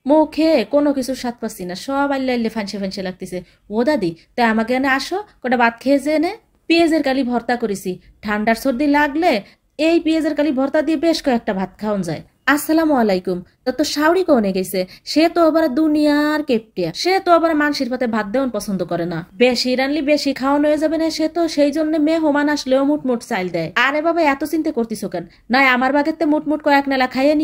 মুখে কোনো কিছুর স্বাদ পাচ্ছি না, সব আল্লে আল্লে ফানসে ফানসে লাগতেছে। ও দাদি, তাই আমাকে এনে আসো, কটা ভাত খেয়েছে এনে। পেঁয়াজের কালি ভর্তা করেছি, ঠান্ডার সর্দি লাগলে এই পেঁয়াজের কালি ভর্তা দিয়ে বেশ কয়েকটা ভাত খাওয়ান যায়। আসসালামু আলাইকুম। তো শাওরি কোনে গেছে? সে তো আবার দুনিয়ার কেপটিয়া, সে তো আবার মানসির পাতে ভাত দেওয়ান পছন্দ করে না। বেশি রানলি বেশি খাওয়ানো হয়ে যাবে না, সে তো সেই জন্য মেহমান আসলেও মুটমুট চাইল দেয়। আরে বাবা, এত চিন্তা করতিস কেন? নয় আমার বাগেতে মুটমুট কয়েক নেলা খাইয়ে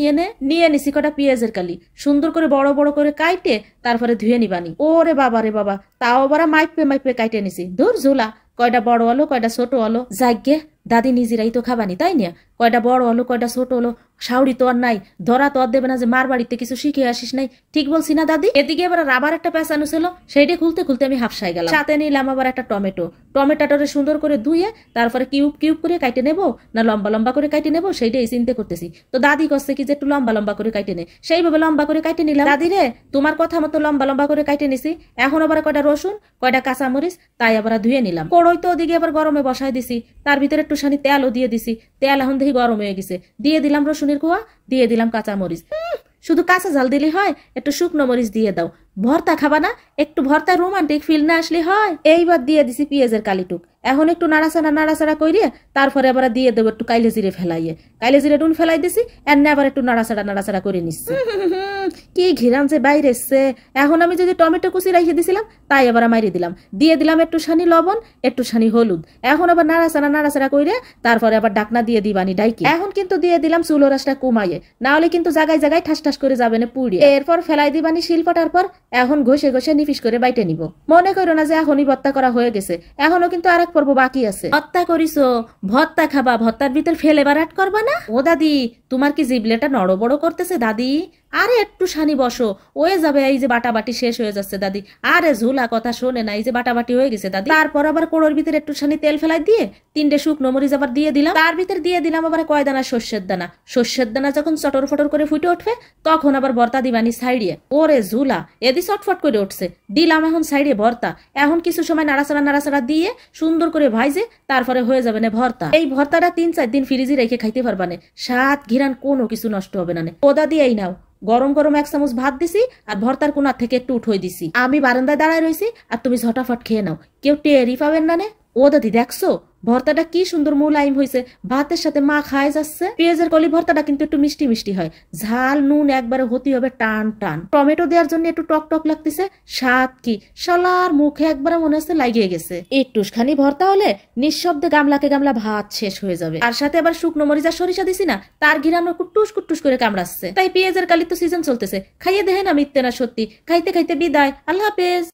নিয়ে নিছি কটা পেঁয়াজের কালি, সুন্দর করে বড় বড় করে কাইটে তারপরে ধুয়ে নিবানি। ওরে বাবা রে বাবা, তাও আবার মাইপে মাইপে কাইটে নিছি। ধুর ঝুলা, কয়টা বড় আলো কয়টা ছোট আলো, যাইগে দাদি নিজেরাই তো খাবানি, তাই না? কয়টা বড় আলো কয়টা ছোট আলো, শাওরি তো আর নাই, ধরা তো আর দেবে না যে মার বাড়িতে কিছু শিখে আসিস নাই। ঠিক বলছি না দাদি? এদিকে আবার রাবার একটা পেঁচানো ছিল, সেইটা খুলতে খুলতে আমি হাফসাই গেলাম। সাথে নিলাম আবার একটা টমেটোটারে সুন্দর করে ধুয়ে তারপরে কিউব কিউব করে কাটে নেবো না লম্বা লম্বা করে কাটে নেবো, সেইটাই চিন্তা করতেছি। তো দাদি করছে কি যে একটু লম্বা লম্বা করে কাটে নে, সেইভাবে লম্বা করে কাটে নিলাম। দাদি রে, তোমার কথা মতো লম্বা লম্বা করে কাটে নিছি। এখন আবার কয়টা রসুন কয়টা কাঁচামরিচ তাই আবার ধুয়ে নিলাম। কড়ই তো ওদিকে আবার গরমে বসাই দিছি, তার ভিতরে একটু সানি তেলও দিয়ে দিছি। তেল এখন দেখি গরম হয়ে গেছে, দিয়ে দিলাম রসুনের কোয়া, দিয়ে দিলাম কাঁচামরিচ। শুধু কাঁচা ঝাল দিলে হয়? একটু শুকনো মরিচ দিয়ে দাও। ভর্তা খাবা না? একটু ভর্তা রোমান্টিক ফিল না আসলে হয়? এইবার দিয়ে দিছি পেঁয়াজের কালিটুক। এখন একটু নাড়াচাড়া করিয়ে তারপরে আবার দিয়ে দেবো একটু কাইলে জিরে ফেলাইয়ে। কাইলে জিরে ডুন ফেলাই দিছি, এনে আবার একটু নাড়াচাড়া করে নিচ্ছি। কি ঘিরাম যে বাইরে এসছে। এখন আমি যদি টমেটো কুচি রাখিয়ে দিছিলাম তাই আবার মারিয়ে দিলাম, দিয়ে দিলাম একটু সানি লবণ একটু সানি হলুদ। এখন আবার নাড়াচাড়া করিয়ে তারপরে আবার ডাকনা দিয়ে দিবানি ডাইকি। এখন কিন্তু দিয়ে দিলাম চুলো রাসটা কমাইয়ে, না হলে কিন্তু জায়গায় জায়গায় ঠাস ঠাস করে যাবে না পুড়িয়ে। এরপর ফেলাই দিবানি শিলপাটার পর এখন ঘষে ঘষে নিফিস করে বাইটে নিব। মনে করো না যে এখনই ভর্তা করা হয়ে গেছে, এখনো কিন্তু আরেক পর্ব বাকি আছে। ভর্তা করিছো, ভর্তা খাবা, ভর্তার ভিতর ফেলে বারাট করবা না? ও দাদি, তোমার কি জিবলেটা নড় বড় করতেছে দাদি? আরে একটু সানি বসো, হয়ে যাবে। এই যে বাটাবাটি শেষ হয়ে যাচ্ছে দাদি। আরে ঝুলা কথা শোনে না, এই যে বাটাবাটি হয়ে গেছে দাদি। তারপর আবার কোড়োর ভিতরে একটু সানি তেল ফেলাই দিয়ে 3টে শুকনো মরিচ আবার দিয়ে দিলাম। তার ভিতরে দিয়ে দিলাম আবার কয় দানা সর্ষের দানা। সর্ষের দানা যখন চটর ফটর করে ফুটে উঠবে তখন আবার ভর্তা দিবানি সাইডিয়ে। ওরে ঝুলা, এদি চটফট করে উঠছে। দিলাম এখন সাইডে ভর্তা। এখন কিছু সময় নাড়াচাড়া দিয়ে সুন্দর করে ভাইজে তারপরে হয়ে যাবে না ভর্তা। এই ভর্তাটা 3-4 দিন ফ্রিজে রেখে খাইতে পারবা না, স্বাদ ঘিরান কোনো কিছু নষ্ট হবে না। ওদা দিয়েই নাও, গরম গরম 1 চামচ ভাত দিছি আর ভর্তার কোনার থেকে একটু উঠোই দিছি। আমি বারান্দায় দাঁড়ায় রয়েছি আর তুমি ঝটাফট খেয়ে নাও, কেউ টেরই পাবেন না। ও দাদি দেখছো ভর্তাটা কি সুন্দর মুলাইম হয়েছে, ভাতের সাথে মা খায় যাচ্ছে। পেঁয়াজের কলি ভর্তাটা কিন্তু একটু মিষ্টি মিষ্টি হয়, ঝাল নুন একবারে হতে হবে টান টান। টমেটো দেওয়ার জন্য একটু টক টক লাগতেছে, স্বাদ কি শালার মুখে একবারে মনে হচ্ছে লাগিয়ে গেছে। একটুখানি ভর্তা হলে নিঃশব্দে গামলাকে গামলা ভাত শেষ হয়ে যাবে। আর সাথে আবার শুকনো মরিচ আর সরিষা দিছি না, তার ঘিরানো কুট্টুস করে কামড়াচ্ছে। তাই পেঁয়াজের কালি তো সিজন চলতেছে, খাইয়ে দেখেন না মিথ্যে না সত্যি। খাইতে খাইতে বিদায়, আল্লাহ হাফেজ।